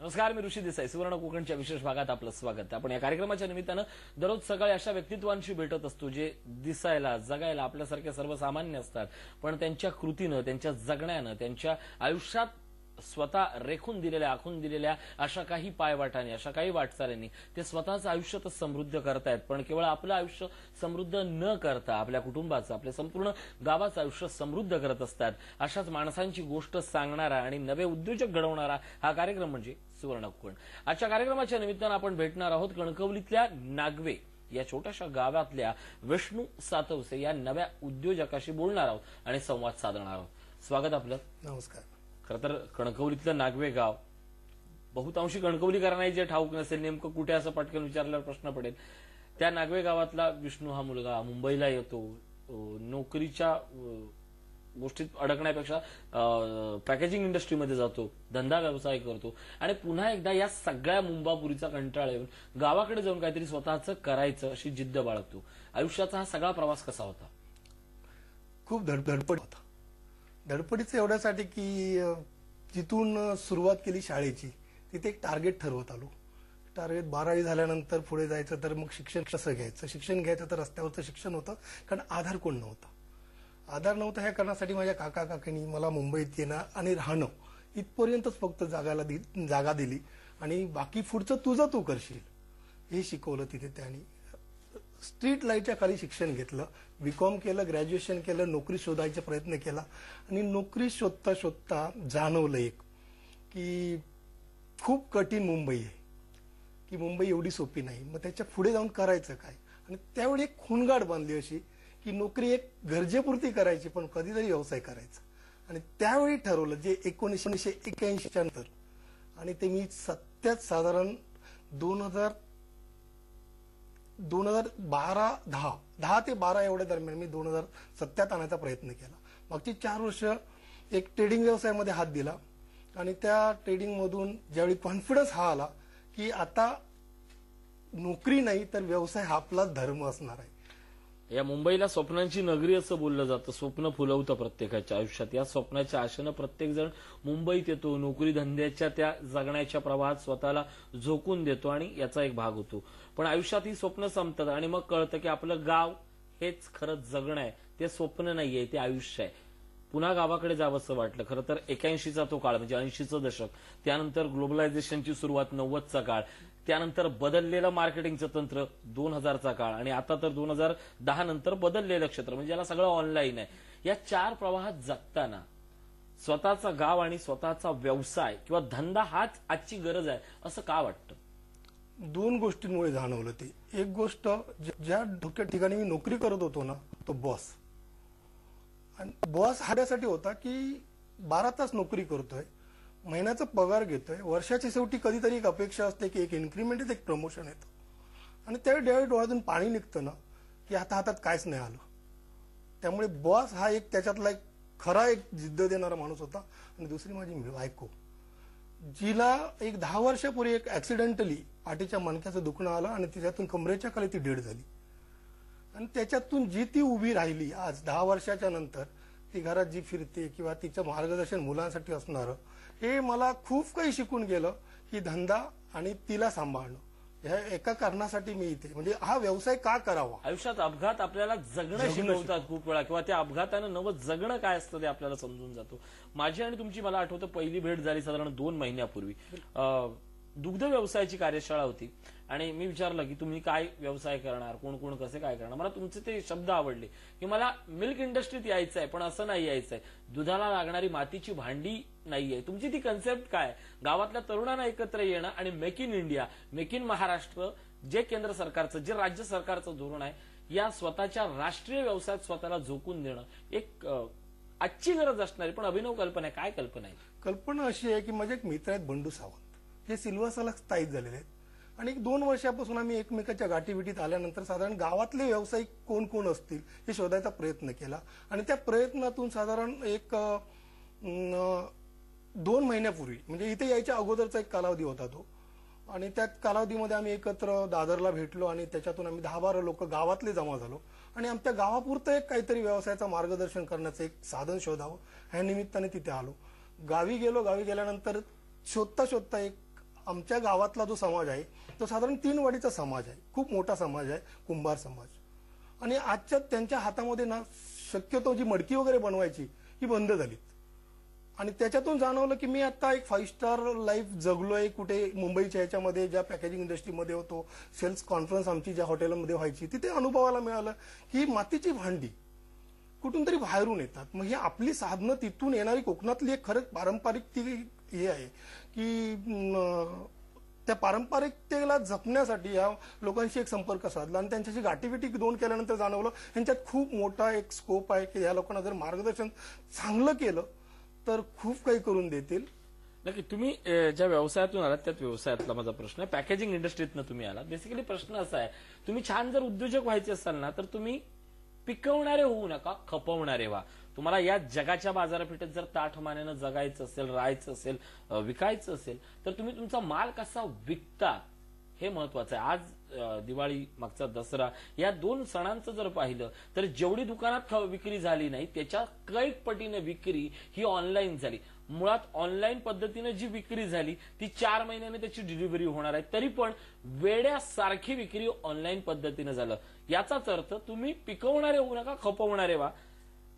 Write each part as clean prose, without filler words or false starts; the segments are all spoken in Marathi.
नमस्कार, मी ऋषी देसाई. सुवर्ण कोकणच्या विशेष भागात आपलं स्वागत. आपण या कार्यक्रमाच्या निमित्तानं दररोज सकाळी अशा व्यक्तित्वांशी भेटत असतो जे दिसायला जगायला आपल्यासारखे सर्वसामान्य असतात, पण त्यांच्या कृतीनं, त्यांच्या जगण्यानं, त्यांच्या आयुष्यात स्वतः रेखून दिलेल्या, आखून दिलेल्या अशा काही पायवाटांनी, अशा काही वाटचालींनी ते स्वतःचं आयुष्य तर समृद्ध करतायत, पण केवळ आपलं आयुष्य समृद्ध न करता आपल्या कुटुंबाचं, आपल्या संपूर्ण गावाचं आयुष्य समृद्ध करत असतात. अशाच माणसांची गोष्ट सांगणारा आणि नवे उद्योजक घडवणारा हा कार्यक्रम म्हणजे सुवर्ण कोकण. आजच्या कार्यक्रमाच्या निमित्तानं आपण भेटणार आहोत कणकवलीतल्या नागवे या छोट्याशा गावातल्या विष्णू सातवसे या नव्या उद्योजकाशी बोलणार आहोत आणि संवाद साधणार आहोत. स्वागत आपलं. नमस्कार. खरं तर कणकवलीतलं नागवे गाव बहुतांशी कणकवलीकरांनाही जे ठाऊक नसेल, नेमकं कुठे असं पटकन विचारल्यावर प्रश्न पडेल. त्या नागवे गावातला विष्णू हा मुलगा मुंबईला येतो, नोकरीच्या गोष्टीत अडकण्यापेक्षा पॅकेजिंग इंडस्ट्रीमध्ये जातो, धंदा व्यवसाय करतो आणि पुन्हा एकदा या सगळ्या मुंबापुरीचा कंटाळा येऊन गावाकडे जाऊन काहीतरी स्वतःचं करायचं अशी जिद्द बाळगतो. आयुष्याचा हा सगळा प्रवास कसा होता? खूप धडपड होता. धडपडीचं एवढ्यासाठी की जिथून सुरुवात केली शाळेची, तिथे एक टार्गेट ठरवत आलो. टार्गेट 12वी झाल्यानंतर पुढे जायचं, तर मग शिक्षण कसं घ्यायचं. शिक्षण घ्यायचं तर रस्त्यावरचं शिक्षण होतं, कारण आधार कोण नव्हता. आधार नव्हता ह्या कारणासाठी माझ्या काका काकींनी मला मुंबईत येणं आणि राहणं इथपर्यंतच फक्त जागा दिली आणि बाकी पुढचं तुझं तू करशील हे शिकवलं तिथे. त्यांनी स्ट्रीट लाईटच्या खाली शिक्षण घेतलं, बीकॉम केलं, ग्रॅज्युएशन केलं, नोकरी शोधायचा प्रयत्न केला आणि नोकरी शोधता शोधता जाणवलं एक की खूप कठीण मुंबई आहे, की मुंबई एवढी सोपी नाही. मग त्याच्या पुढे जाऊन करायचं काय. आणि त्यावेळी एक खूणगाठ बांधली अशी की नोकरी एक गरजेपुरती करायची, पण कधीतरी व्यवसाय करायचा. आणि त्यावेळी ठरवलं जे 1981च्या नंतर, आणि ते मी सत्यात साधारण 2010 ते 12 एवढ्या दरम्यान मी 2007 आणायचा प्रयत्न केला. मागची 4 वर्ष एक ट्रेडिंग व्यवसायामध्ये हात दिला आणि त्या ट्रेडिंग मधून ज्यावेळी कॉन्फिडन्स हा आला की आता नोकरी नाही तर व्यवसाय हा आपला धर्म असणार आहे. या मुंबईला स्वप्नांची नगरी असं बोललं जातं. स्वप्न फुलवतं प्रत्येकाच्या आयुष्यात. या स्वप्नाच्या आशेनं प्रत्येक जण मुंबईत येतो, नोकरी धंद्याच्या त्या जगण्याच्या प्रवाहात स्वतःला झोकून देतो आणि याचा एक भाग होतो. पण आयुष्यात ही स्वप्न संपतात आणि मग कळतं की आपलं गाव हेच खरंच जगणं आहे, ते स्वप्न नाहीये, ते आयुष्य आहे. पुन्हा गावाकडे जावंसं वाटलं. खरं तर 81चा तो काळ म्हणजे 80चं दशक, त्यानंतर ग्लोबलायझेशनची सुरुवात 90चा काळ, त्यानंतर बदललेलं मार्केटिंगचं तंत्र 2000चा काळ आणि आता तर 2010 नंतर बदललेलं क्षेत्र म्हणजे याला सगळं ऑनलाईन आहे. या 4 प्रवाहात जगताना स्वतःचा गाव आणि स्वतःचा व्यवसाय किंवा धंदा हाच आजची गरज आहे असं का वाटतं? 2 गोष्टींमुळे जाणवलं ते. एक गोष्ट, ज्या ठिकाणी मी नोकरी करत होतो ना, तो बॉस. आणि बॉस हाड्यासाठी होता की 12 तास नोकरी करतोय, महिन्याचा पगार घेतोय, वर्षाच्या शेवटी कधीतरी एक अपेक्षा असते की एक इन्क्रीमेंट येतं, एक प्रमोशन येतं. आणि त्यावेळी डोळ्यातून पाणी निघतं ना की आता हातात काहीच नाही आलं. त्यामुळे बॉस हा एक त्याच्यातला एक खरा एक जिद्द देणारा माणूस होता. आणि दुसरी माझी बायको, जिला एक 10 वर्षापूर्वी एक ऍक्सिडेंटली पाठीच्या मणक्याचं दुखणं आलं आणि तिच्यातून कमरेच्या खाली ती डेड झाली. आणि त्याच्यातून जी ती उभी राहिली आज 10 वर्षाच्या नंतर, ती घरात जी फिरते किंवा तिचं मार्गदर्शन मुलांसाठी असणारं, हे मला खूप काही शिकून गेलं की धंदा आणि तिला सांभाळणं ह्या एका कारणासाठी मी इथे, म्हणजे हा व्यवसाय का करावा. आयुष्यात अपघात आपल्याला जगणं शिकवतात खूप वेळा, किंवा त्या अपघातानं नवं जगणं काय असतं ते आपल्याला समजून जातो. माझी आणि तुमची मला आठवतं पहिली भेट झाली साधारण 2 महिन्यापूर्वी. दुग्ध व्यवसायाची कार्यशाळा होती आणि मी विचारलं की तुम्ही काय व्यवसाय करणार, कोण कोण कसे काय करणार. मला तुमचे ते शब्द आवडले की मला मिल्क इंडस्ट्रीत यायचं आहे, पण असं नाही यायचंय, दुधाला लागणारी मातीची भांडी नाहीये. तुमची ती कन्सेप्ट काय? गावातल्या तरुणांना एकत्र येणं आणि make in India, make in Maharashtra, जे केंद्र सरकारचं, जे राज्य सरकारचं धोरण आहे, या स्वतःच्या राष्ट्रीय व्यवसायात स्वतःला झोकून देणं एक आजची गरज असणारी पण अभिनव कल्पना आहे. काय कल्पना आहे? कल्पना अशी आहे की माझे एक मित्र आहेत बंडू सावंत, जे सिल्व्हरसाला स्थायिक झालेले आहेत. आणि 2 वर्षापासून आम्ही एकमेकाच्या गाठीभेटीत आल्यानंतर साधारण गावातले व्यावसायिक कोण कोण असतील हे शोधायचा प्रयत्न केला. आणि त्या प्रयत्नातून साधारण एक 2 महिन्यापूर्वी, म्हणजे इथे यायच्या अगोदरचा एक कालावधी होता तो, आणि त्या कालावधीमध्ये आम्ही एकत्र दादरला भेटलो आणि त्याच्यातून आम्ही 10-12 लोक गावातले जमा झालो आणि आमच्या गावापुरतं एक काहीतरी व्यवसायाचं मार्गदर्शन करण्याचं एक साधन शोधावं ह्या निमित्ताने तिथे आलो. गावी गेलो. गावी गेल्यानंतर शोधता शोधता एक आमच्या गावातला जो समाज आहे तो साधारण 3 वाडीचा समाज आहे, खूप मोठा समाज आहे, कुंभार समाज. आणि आजच्या त्यांच्या हातामध्ये ना शक्यतो जी मडकी वगैरे बनवायची ही बंद झाली. आणि त्याच्यातून जाणवलं की मी आता एक 5 स्टार लाईफ जगलोय. कुठे मुंबईच्या ह्याच्यामध्ये ज्या पॅकेजिंग इंडस्ट्रीमध्ये होतो, सेल्स कॉन्फरन्स आमची ज्या हॉटेलमध्ये व्हायची, तिथे अनुभवायला मिळालं की मातीची भांडी कुठून तरी बाहेरून येतात. मग ही आपली साधनं तिथून येणारी कोकणातली एक खरंच पारंपरिक ती हे आहे की त्या पारंपरिकतेला जपण्यासाठी या लोकांशी एक संपर्क साधला आणि त्यांच्याशी गाठीभेटी 2 केल्यानंतर जाणवलं यांच्यात खूप मोठा एक स्कोप आहे की या लोकांना जर मार्गदर्शन चांगलं केलं तर खूप काही करून देतील. नक्की. तुम्ही ज्या व्यवसायातून आलात त्याच व्यवसायातला माझा प्रश्न आहे. पॅकेजिंग इंडस्ट्रीतनं तुम्ही आलात. बेसिकली प्रश्न असा आहे, तुम्ही छान जर उद्योजक व्हायचे असाल ना तर तुम्ही पिकवणारे होऊ नका, खपवणारे व्हा. तुम्हाला या जगाच्या बाजारपेठेत जर ताठ मानेनं जगायचं असेल, राहायचं असेल, विकायचं असेल तर तुम्ही तुमचा माल कसा विकता हे महत्वाचं आहे. आज दिवाळी, मागचा दसरा या 2 सणांचं जर पाहिलं तर जेवढी दुकानात विक्री झाली नाही त्याच्या कैक पटीने विक्री ही ऑनलाईन झाली. मुळात ऑनलाईन पद्धतीने जी विक्री झाली ती 4 महिन्याने त्याची डिलिव्हरी होणार आहे, तरी पण वेड्यासारखी विक्री ऑनलाईन पद्धतीने झालं. याचाच अर्थ तुम्ही पिकवणारे होऊ नका, खपवणारे व्हा.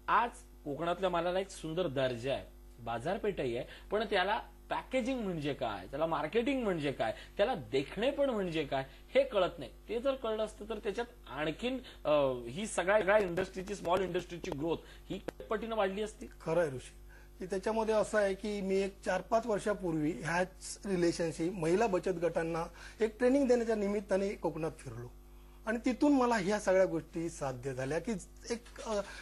आज कोकणातल्या मालाला एक सुंदर दर्जा आहे, बाजारपेठही आहे, पण त्याला पॅकेजिंग म्हणजे काय, त्याला मार्केटिंग म्हणजे काय, त्याला देखणे पण म्हणजे काय हे कळत नाही. ते जर कळलं असतं तर त्याच्यात आणखीन ही सगळ्या इंडस्ट्रीची, स्मॉल इंडस्ट्रीची ग्रोथ ही पटीनं वाढली असती. खरं आहे ऋषी, की त्याच्यामध्ये असं आहे की मी एक 4-5 वर्षापूर्वी ह्याच रिलेशनशिप महिला बचत गटांना एक ट्रेनिंग देण्याच्या निमित्ताने कोकणात फिरलो आणि तिथून मला ह्या सगळ्या गोष्टी साध्य झाल्या की एक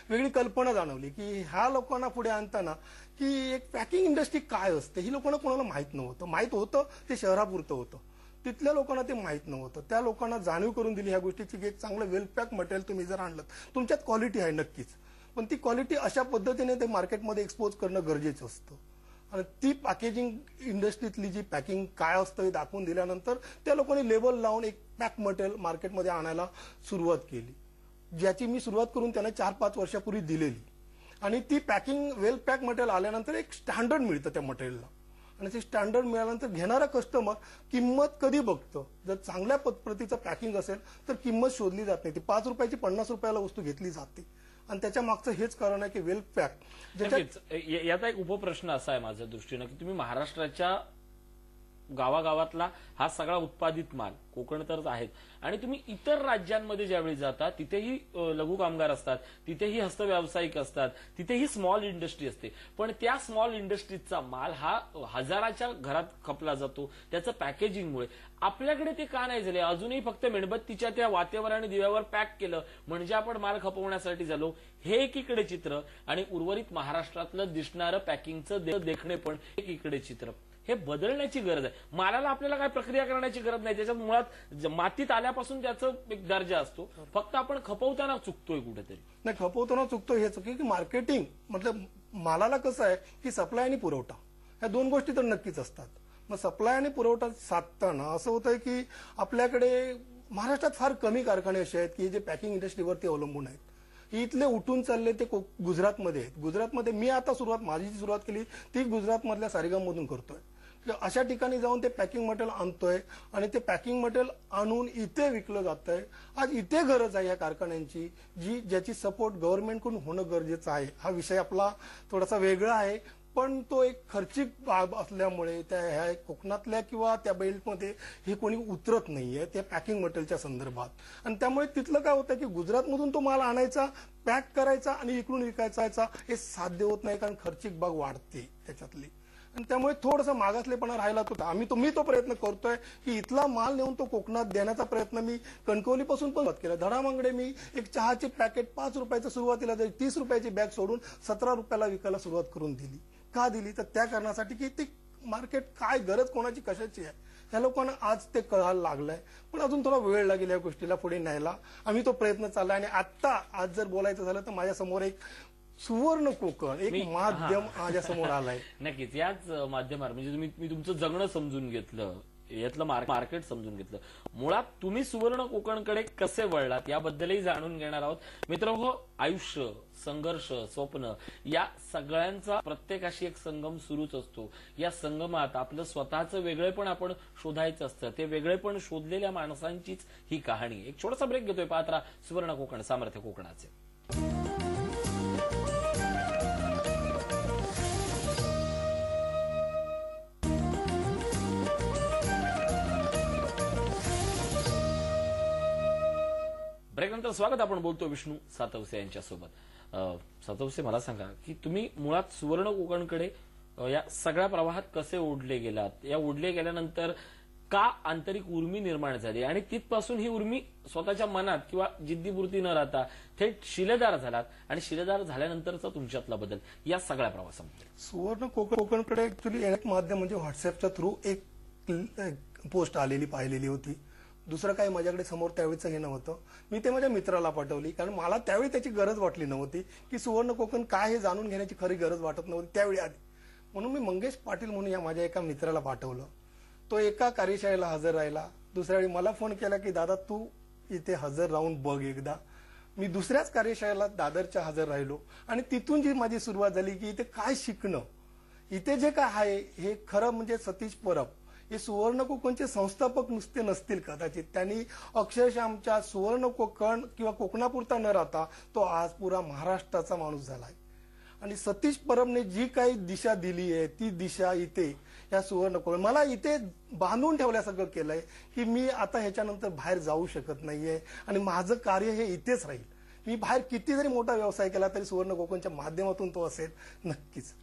वेगळी कल्पना जाणवली की ह्या लोकांना पुढे आणताना की एक पॅकिंग इंडस्ट्री काय असते ही लोकांना कोणाला माहित नव्हतं. माहित होतं ते शहरापुरतं होतं, तिथल्या लोकांना ते माहित नव्हतं. त्या लोकांना जाणीव करून दिली ह्या गोष्टीची की एक चांगलं वेल पॅक मटेरियल तुम्ही जर आणलं तुमच्यात क्वालिटी आहे नक्कीच, पण ती क्वालिटी अशा पद्धतीने ते मार्केटमध्ये एक्सपोज करणं गरजेचं असतं. आणि ती पॅकेजिंग इंडस्ट्रीतली जी पॅकिंग काय असतं हे दाखवून दिल्यानंतर त्या लोकांनी लेबल लावून एक पॅक मटेरियल मार्केटमध्ये आणायला सुरुवात केली, ज्याची मी सुरुवात करून त्यांना 4-5 वर्षापूर्वी दिलेली. आणि ती पॅकिंग वेल पॅक मटेरियल आल्यानंतर एक स्टँडर्ड मिळतं त्या मटेरियलला आणि ते स्टँडर्ड मिळाल्यानंतर घेणारा कस्टमर किंमत कधी बघतं. जर चांगल्या प्रतीचं पॅकिंग असेल तर किंमत शोधली जात नाही, ती 5 रुपयाची 50 रुपयाला वस्तू घेतली जाते. आणि त्याच्या मागचं हेच कारण आहे की वेल पॅक. याचा एक उपप्रश्न असा आहे माझ्या दृष्टीनं की तुम्ही महाराष्ट्राच्या गावागावातला हा सगळा उत्पादित माल, कोकण तर आहेत, आणि तुम्ही इतर राज्यांमध्ये ज्यावेळी जाता तिथेही लघु कामगार असतात, तिथेही हस्तव्यावसायिक असतात, तिथेही स्मॉल इंडस्ट्री असते, पण त्या स्मॉल इंडस्ट्रीजचा माल हा हजाराच्या घरात खपला जातो त्याचं पॅकेजिंगमुळे. आपल्याकडे ते का नाही झाले? अजूनही फक्त मेणबत्तीच्या त्या वातेवर आणि दिव्यावर पॅक केलं म्हणजे आपण माल खपवण्यासाठी झालो, हे एकीकडे चित्र, आणि उर्वरित महाराष्ट्रातलं दिसणारं पॅकिंगचं देखणे पण एकीकडे चित्र. हे बदलण्याची गरज आहे. मालाला आपल्याला काय प्रक्रिया करण्याची गरज नाही, त्याच्यात मुळात मातीत आल्यापासून त्याचा एक दर्जा असतो, फक्त आपण खपवताना चुकतोय कुठेतरी. नाही, खपवताना चुकतोय हेच की मार्केटिंग मतलब मालाला कसं आहे की सप्लाय आणि पुरवठा या 2 गोष्टी तर नक्कीच असतात. मग सप्लाय आणि पुरवठा साधताना असं होतंय की आपल्याकडे महाराष्ट्रात फार कमी कारखाने असे आहेत की जे पॅकिंग इंडस्ट्रीवरती अवलंबून आहेत. इथले उठून चालले ते गुजरातमध्ये आहेत. गुजरातमध्ये मी आता माझी जी सुरुवात केली ती गुजरातमधल्या सारेगाममधून करतोय. अशा ठिकाणी जाऊन ते पॅकिंग मटेरियल आणतोय आणि ते पॅकिंग मटेरियल आणून इथे विकलं जात आहे. आज इथे गरज आहे या कारखान्यांची ज्याची सपोर्ट गव्हर्नमेंटकडून होणं गरजेचं आहे. हा विषय आपला थोडासा वेगळा आहे, पण तो एक खर्चिक बाब असल्यामुळे त्या ह्या कोकणातल्या किंवा त्या बेल्टमध्ये हे कोणी उतरत नाहीये त्या पॅकिंग मटेरियलच्या संदर्भात. आणि त्यामुळे तिथलं काय होतं की गुजरातमधून तो माल आणायचा, पॅक करायचा आणि इकडून विकायचा हे साध्य होत नाही, कारण खर्चिक बाब वाढते त्याच्यातली. आणि त्यामुळे थोडासा मागासलेपणा राहिला होता. मी तो प्रयत्न करतोय की इथला माल नेऊन तो कोकणात देण्याचा प्रयत्न मी कणकवलीपासून पण केला. धडामांगडे मी एक चहाची पॅकेट 5 रुपयाचं सुरुवातीला 30 रुपयाची बॅग सोडून 17 रुपयाला विकायला सुरुवात करून दिली. का दिली? तर त्या कारणासाठी की ती मार्केट काय गरज कोणाची कशाची आहे ह्या लोकांना आज ते कळायला लागलंय. पण अजून थोडा वेळ लागेल या गोष्टीला पुढे न्यायला. आम्ही तो प्रयत्न चाललाय आणि आता आज जर बोलायचं झालं तर माझ्या समोर एक सुवर्ण कोकण एक माध्यम माझ्या समोर आलाय. नक्कीच याच माध्यमावर म्हणजे मी तुमचं जगणं समजून घेतलं यातलं मार्केट समजून घेतलं. मुळात तुम्ही सुवर्ण कोकणकडे कसे वळलात याबद्दलही जाणून घेणार आहोत. मित्रांनो, आयुष्य, संघर्ष, स्वप्न या सगळ्यांचा प्रत्येकाशी एक संगम सुरूच असतो. या संगमात आपलं स्वतःचं वेगळेपण आपण शोधायचं असतं. ते वेगळेपण शोधलेल्या माणसांचीच ही कहाणी. एक छोटासा ब्रेक घेतोय. पाहत राहा सुवर्ण कोकण, सामर्थ्य कोकणाचे. ब्रेकनंतर स्वागत. आपण बोलतो विष्णू सातवसे यांच्यासोबत. सातवसे, मला सांगा की तुम्ही मुळात सुवर्ण कोकणकडे या सगळ्या प्रवाहात कसे ओढले गेलात? या ओढले गेल्यानंतर का आंतरिक उर्मी निर्माण झाली आणि तिथपासून ही उर्मी स्वतःच्या मनात किंवा जिद्दीपुरती न राहता थेट शिलेदार झालात आणि शिलेदार झाल्यानंतरचा तुमच्यातला बदल, या सगळ्या प्रवासामध्ये? सुवर्ण कोकणकडे ऍक्च्युली एक माध्यम म्हणजे व्हॉट्सअपच्या थ्रू एक पोस्ट आलेली पाहिलेली होती. दुसरं काही माझ्याकडे समोर त्यावेळीचं हे नव्हतं. मी ते माझ्या मित्राला पाठवली, कारण मला त्यावेळी त्याची गरज वाटली नव्हती की सुवर्ण कोकण काय हे जाणून घेण्याची खरी गरज वाटत नव्हती त्यावेळी आधी. म्हणून मी मंगेश पाटील म्हणून या माझ्या एका मित्राला पाठवलं. तो एका कार्यशाळेला हजर राहिला. दुसऱ्या वेळी मला फोन केला की दादा तू इथे हजर राहून बघ एकदा. मी दुसऱ्याच कार्यशाळेला दादरच्या हजर राहिलो आणि तिथून जी माझी सुरुवात झाली की इथे काय शिकणं, इथे जे काय आहे हे खरं म्हणजे सतीश परब हे सुवर्ण कोकणचे संस्थापक नुसते नसतील कदाचित. त्यांनी अक्षरशः आमच्या सुवर्ण कोकण किंवा कोकणापुरता न राहता तो आज पुरा महाराष्ट्राचा माणूस झालाय. आणि सतीश परबने जी काही दिशा दिली आहे ती दिशा इथे या सुवर्ण कोकण मला इथे बांधून ठेवल्यासारखं केलंय की मी आता ह्याच्यानंतर बाहेर जाऊ शकत नाहीये आणि माझं कार्य हे इथेच राहील. मी बाहेर किती जरी मोठा व्यवसाय केला तरी सुवर्ण कोकणच्या माध्यमातून तो असेल नक्कीच.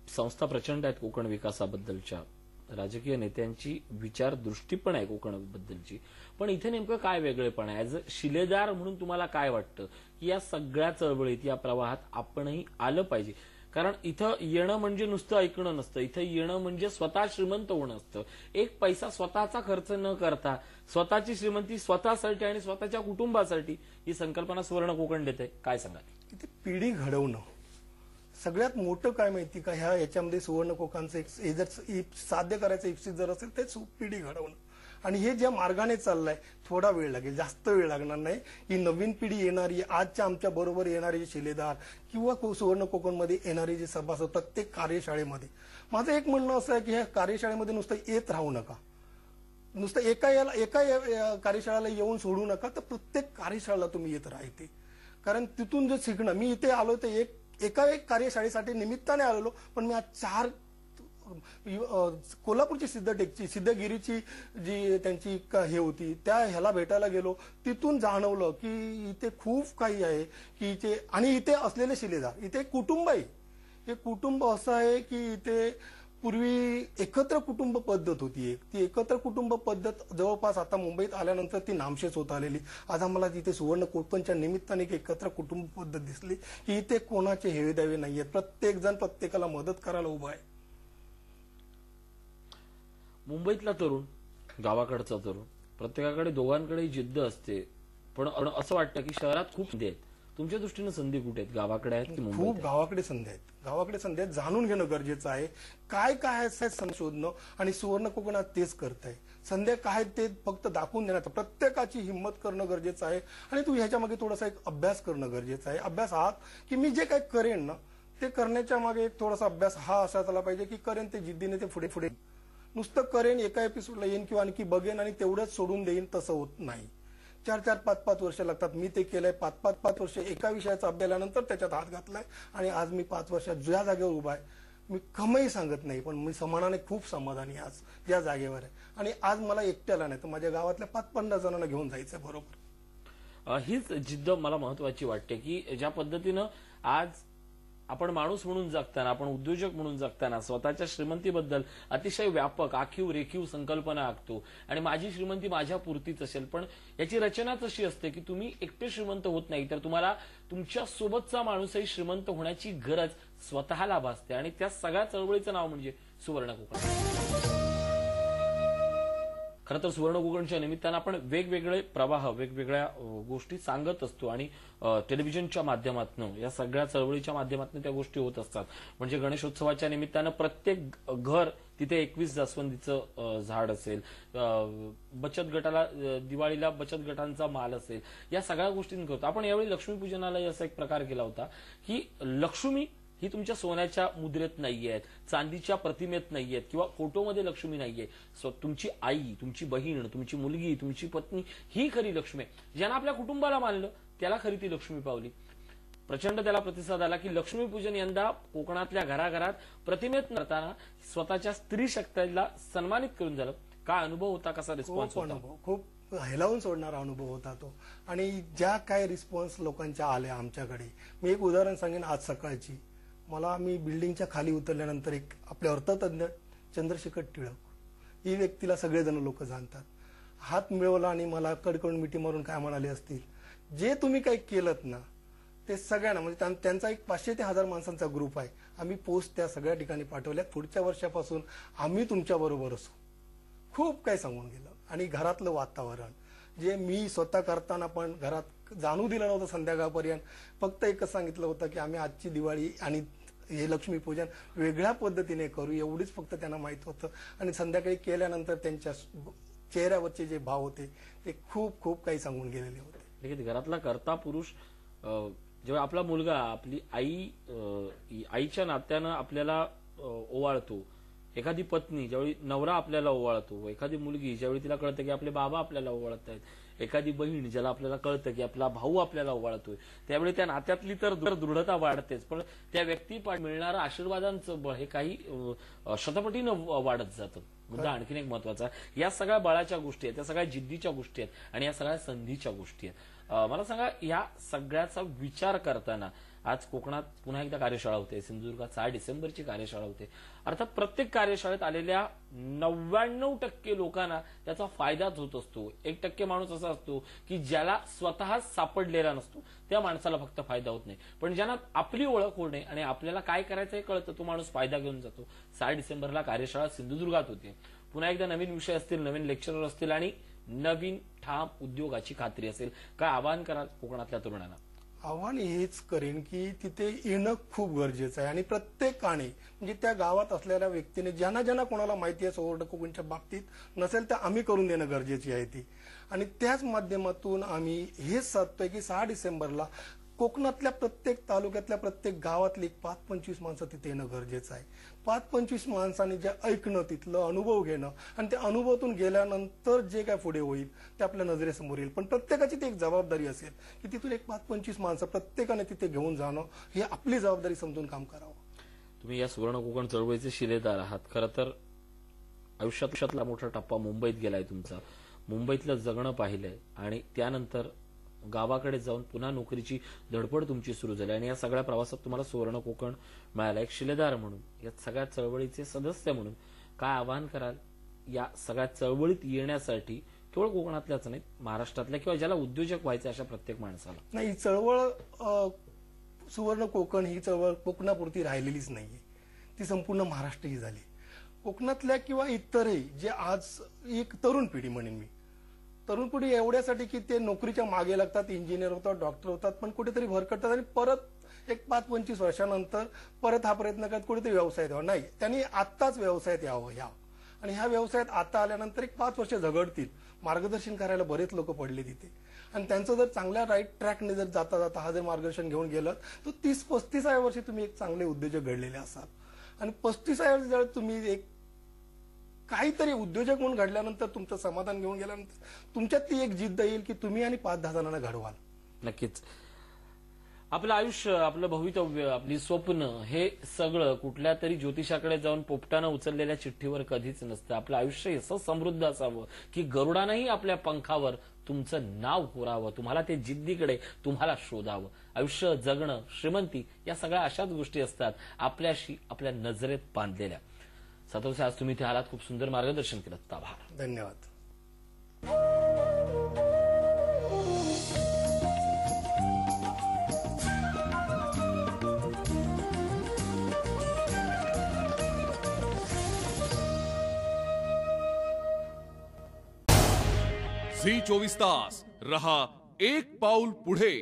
संस्था प्रचंड आहेत कोकण विकासाबद्दलच्या, राजकीय नेत्यांची विचारदृष्टी पण आहे कोकणाबद्दलची, पण इथे नेमकं काय वेगळेपण आहे? ऍज अ शिलेदार म्हणून तुम्हाला काय वाटतं की या सगळ्या चळवळीत, या प्रवाहात आपणही आलं पाहिजे? कारण इथं येणं म्हणजे नुसतं ऐकणं नसतं. इथं येणं म्हणजे स्वतः श्रीमंत होणं असतं. एक पैसा स्वतःचा खर्च न करता स्वतःची श्रीमंती स्वतःसाठी आणि स्वतःच्या कुटुंबासाठी ही संकल्पना सुवर्ण कोकण देते. काय सांगाल? इथे पिढी घडवणं सगळ्यात मोठं काय माहिती का, याच्यामध्ये सुवर्ण कोकणचं हे जर साध्य करायचं इच्छित जर असेल ते पिढी घडवणं. आणि हे ज्या मार्गाने चाललंय थोडा वेळ लागेल, जास्त वेळ लागणार नाही. ही नवीन पिढी येणारी, आजच्या आमच्या बरोबर येणारे जे शिलेदार किंवा सुवर्ण कोकणमध्ये येणारे जे सभासद प्रत्येक कार्यशाळेमध्ये, माझं एक म्हणणं असं आहे की ह्या कार्यशाळेमध्ये नुसतं येत राहू नका. नुसतं एका कार्यशाळेला येऊन सोडू नका, तर प्रत्येक कार्यशाळेला तुम्ही येत राहते. कारण तिथून जे शिकणं, मी इथे आलो तर एका कार्यशाळेसाठी निमित्ताने आलेलो, पण मी आज 4 कोल्हापूरची सिद्धगिरीची जी त्यांची हे होती त्या ह्याला भेटायला गेलो. तिथून जाणवलं की इथे खूप काही आहे की इथे, आणि इथे असलेले शिलेदार, इथे कुटुंब आहे. हे कुटुंब असं आहे की इथे पूर्वी एकत्र कुटुंब पद्धत होती. ती एकत्र कुटुंब पद्धत जवळपास आता मुंबईत आल्यानंतर ती नामशेष होत आलेली. आज आम्हाला तिथे सुवर्ण कोकणच्या निमित्ताने एक एकत्र कुटुंब पद्धत दिसली की इथे कोणाचे हेवे दावे नाहीयेत. प्रत्येक जण प्रत्येकाला मदत करायला उभा आहे. मुंबईतला तरुण, गावाकडचा तरुण, प्रत्येकाकडे दोघांकडे जिद्द असते, पण असं वाटतं की शहरात खूप संधी आहेत. तुमच्या दृष्टीने संधी कुठे आहेत? गावाकडे आहेत की मुंबईत? खूप गावाकडे संधी आहेत. गावाकडे संधी आहेत. जाणून घेणं गरजेचं आहे. काय आहे शोधणं, आणि सुवर्ण कोकणात तेच करत आहे. संध्या काय ते फक्त दाखवून देण्याचं, प्रत्येकाची हिंमत करणं गरजेचं आहे. आणि तू ह्याच्या मागे थोडासा एक अभ्यास करणं गरजेचं आहे. अभ्यास हा की मी जे काही करेन ना ते करण्याच्या मागे एक थोडासा अभ्यास हा असा झाला पाहिजे की करेन ते जिद्दीने, ते पुढे पुढे नुसतं करेन, एका एपिसोडला येईन किंवा आणखी बघेन आणि तेवढंच सोडून देईन, तसं होत नाही. 4-4, 5-5 वर्ष लागतात. मी ते केलंय. 5-5 वर्ष एका विषयाचा अभ्यासानंतर त्याच्यात हात घातलाय आणि आज मी 5 वर्षात ज्या जागेवर उभा आहे, मी कमाई सांगत नाही पण मी समानाने खूप समाधानी आज ज्या जागेवर आहे. आणि आज मला एकट्याला नाही तर माझ्या गावातल्या 5-50 जणांना घेऊन जायचंय बरोबर. हीच जिद्द मला महत्वाची वाटते की ज्या पद्धतीनं आज आपण माणूस म्हणून जगताना, आपण उद्योजक म्हणून जगताना स्वतःच्या श्रीमंतीबद्दल अतिशय व्यापक आखीव रेखीव संकल्पना आखतो आणि माझी श्रीमंती माझ्या पुरतीच असेल, पण याची रचनाच अशी असते की तुम्ही एकटे श्रीमंत होत नाही तर तुम्हाला तुमच्या सोबतचा माणूसही श्रीमंत होण्याची गरज स्वतःला भासते. आणि त्या सगळ्या चळवळीचं नाव म्हणजे सुवर्ण कोकण. खरं तर सुवर्ण कोकणच्या निमित्तानं आपण वेगवेगळे प्रवाह, वेगवेगळ्या गोष्टी सांगत असतो आणि टेलिव्हिजनच्या माध्यमातून, या सगळ्या चळवळीच्या माध्यमातून त्या गोष्टी होत असतात. म्हणजे गणेशोत्सवाच्या निमित्तानं प्रत्येक घर तिथे 21 जास्वंदीचं झाड असेल, बचत गटाला दिवाळीला बचत गटांचा माल असेल, या सगळ्या गोष्टी करतो आपण. यावेळी लक्ष्मीपूजनाला असा एक प्रकार केला होता की लक्ष्मी ही तुमच्या सोन्याच्या मुद्रेत नाहीयेत, चांदीच्या प्रतिमेत नाहीयेत किंवा फोटोमध्ये लक्ष्मी नाहीये. तुमची आई, तुमची बहीण, तुमची मुलगी, तुमची पत्नी ही खरी लक्ष्मी आहे. ज्यानं आपल्या कुटुंबाला मानलं त्याला खरी ती लक्ष्मी पावली. प्रचंड त्याला प्रतिसाद आला की लक्ष्मीपूजन यंदा कोकणातल्या घराघरात प्रतिमेत करताना स्वतःच्या स्त्री शक्तीला सन्मानित करून झालं. काय अनुभव होता, कसा रिस्पॉन्स होता? खूप हेलावून सोडणारा अनुभव होता तो. आणि ज्या काय रिस्पॉन्स लोकांच्या आल्या आमच्याकडे, मी एक उदाहरण सांगेन. आज सकाळची मी बिल्डिंगच्या खाली उतरल्यानंतर एक आपले अर्थतज्ञ चंद्रशेखर टिळक, ही व्यक्तीला सगळेजण लोक जाणतात, हात मिळवला आणि मला कडकडून मिठी मारून काय म्हणाले असतील, जे तुम्ही काही केलं ना ते सगळ्यांना, म्हणजे त्यांचा एक 500 ते 1000 माणसांचा ग्रुप आहे, आम्ही पोस्ट त्या सगळ्या ठिकाणी पाठवल्या. पुढच्या वर्षापासून आम्ही तुमच्या बरोबर असू. खूप काही सांगून गेलं. आणि घरातलं वातावरण जे मी स्वतः करताना पण घरात जाणू दिलं नव्हतं संध्याकाळपर्यंत. फक्त एकच सांगितलं होतं की आम्ही आजची दिवाळी आणि हे लक्ष्मीपूजन वेगळ्या पद्धतीने करू, एवढीच फक्त त्यांना माहित होतं. आणि संध्याकाळी केल्यानंतर त्यांच्या चेहऱ्यावरचे जे भाव होते ते खूप खूप काही सांगून गेलेले होते. घरातला कर्ता पुरुष जेव्हा आपला मुलगा आपली आईच्या नात्यानं आपल्याला ओवाळतो, एखादी पत्नी ज्यावेळी नवरा आपल्याला ओवाळतो, एखादी मुलगी ज्यावेळी तिला कळतं की आपले बाबा आपल्याला ओवाळत आहेत, एखादी बहीण ज्याला आपल्याला कळतं की आपला भाऊ आपल्याला ओवाळतोय, त्यावेळी त्या नात्यातली तर दृढता वाढतेच, पण त्या व्यक्तीपाठ मिळणारं आशीर्वादांचं बळ हे काही शतपटीनं वाढत जातं. मुद्दा आणखीन एक महत्वाचा, या सगळ्या बळाच्या गोष्टी आहेत, या सगळ्या जिद्दीच्या गोष्टी आहेत आणि या सगळ्या संधीच्या गोष्टी आहेत. मला सांगा, या सगळ्याचा विचार करताना आज कोकणात पुन्हा एकदा कार्यशाळा होते, सिंधुदुर्गात 6 डिसेंबरची कार्यशाळा होते. अर्थात प्रत्येक कार्यशाळेत आलेल्या 99% लोकांना त्याचा फायदाच होत असतो. 1% माणूस असा असतो की ज्याला स्वतः सापडलेला नसतो, त्या माणसाला फक्त फायदा होत नाही. पण ज्यांना आपली ओळख होणे आणि आपल्याला काय करायचं हे कळतं, तो माणूस फायदा घेऊन जातो. 6 डिसेंबरला कार्यशाळा सिंधुदुर्गात होती. पुन्हा एकदा नवीन विषय असतील, नवीन लेक्चरर असतील आणि नवीन ठाम उद्योगाची खात्री असेल. काय आवाहन कराल कोकणातल्या तरुणांना? आव्हान हेच करेन की तिथे येणं खूप गरजेचं आहे. आणि प्रत्येकाने, म्हणजे त्या गावात असलेल्या व्यक्तीने, ज्यांना कोणाला माहिती आहे सुवर्ण कोकणच्या बाबतीत नसेल तर आम्ही करून देणं गरजेची आहे ती. आणि त्याच माध्यमातून आम्ही हेच साधतोय की 6 डिसेंबरला कोकणातल्या प्रत्येक तालुक्यातल्या प्रत्येक गावातली 5-25 माणसं तिथे येणं गरजेचं आहे. 5-25 माणसांनी जे ऐकणं, तिथलं अनुभव घेणं आणि त्या अनुभवातून गेल्यानंतर जे काय पुढे होईल ते आपल्या नजरेसमोर येईल. पण प्रत्येकाची ती एक जबाबदारी असेल की तिथून एक 5-25 माणसं प्रत्येकाने तिथे घेऊन जाणं, ही आपली जबाबदारी समजून काम करावं. तुम्ही या सुवर्ण कोकण चळवळीचे शिलेदार आहात. खरं तर आयुष्यातला मोठा टप्पा मुंबईत गेलाय तुमचा. मुंबईतलं जगणं पाहिलंय आणि त्यानंतर गावाकडे जाऊन पुन्हा नोकरीची धडपड तुमची सुरू झाली आणि या सगळ्या प्रवासात तुम्हाला सुवर्ण कोकण मिळाला. एक शिलेदार म्हणून, या सगळ्या चळवळीचे सदस्य म्हणून काय आवाहन कराल या सगळ्या चळवळीत येण्यासाठी, केवळ कोकणातल्याच नाही, महाराष्ट्रातल्या किंवा ज्याला उद्योजक व्हायचे अशा प्रत्येक माणसाला? नाही, चळवळ सुवर्ण कोकण ही चळवळ कोकणापुरती राहिलेलीच नाहीये, ती संपूर्ण महाराष्ट्र ही झाली. कोकणातल्या किंवा इतरही जे आज एक तरुण पिढी म्हणेन मी, तरुण पिढी एवढ्यासाठी की ते नोकरीच्या मागे लागतात, इंजिनियर होतात, डॉक्टर होतात, पण कुठेतरी भरकटतात आणि परत एक 5-25 वर्षानंतर परत हा प्रयत्न करत कुठेतरी व्यवसायात यावं. नाही, त्यांनी आत्ताच व्यवसायात यावं आणि ह्या व्यवसायात आता आल्यानंतर एक 5 वर्ष झगडतील. मार्गदर्शन करायला बरेच लोक पडले तिथे आणि त्यांचं जर चांगल्या राईट ट्रॅकने जर जाता जाता हा जर मार्गदर्शन घेऊन गेलं तर 30-35व्या वर्षी तुम्ही एक चांगले उद्योजक घडलेले असाल. आणि 35व्या वर्षी जर तुम्ही एक काहीतरी उद्योजक म्हणून घडल्यानंतर तुमचं समाधान घेऊन गेल्यानंतर तुमच्यात ती एक जिद्द येईल की तुम्ही आणि 5-10 जणांना घडवाल. नक्कीच. आपलं आयुष्य, आपलं भवितव्य, आपली स्वप्न हे सगळं कुठल्या तरी ज्योतिषाकडे जाऊन पोपटानं उचललेल्या चिठ्ठीवर कधीच नसतं. आपलं आयुष्य असं समृद्ध असावं की गरुडानंही आपल्या पंखावर तुमचं नाव कोरावं, तुम्हाला ते जिद्दीकडे तुम्हाला शोधावं. आयुष्य जगणं, श्रीमंती, या सगळ्या अशाच गोष्टी असतात आपल्याशी आपल्या नजरेत बांधलेल्या. सातव, आज तुम्ही इथे आलात, खूप सुंदर मार्गदर्शन केलं. आभार. धन्यवाद. झी 24 तास रहा एक पाऊल पुढे.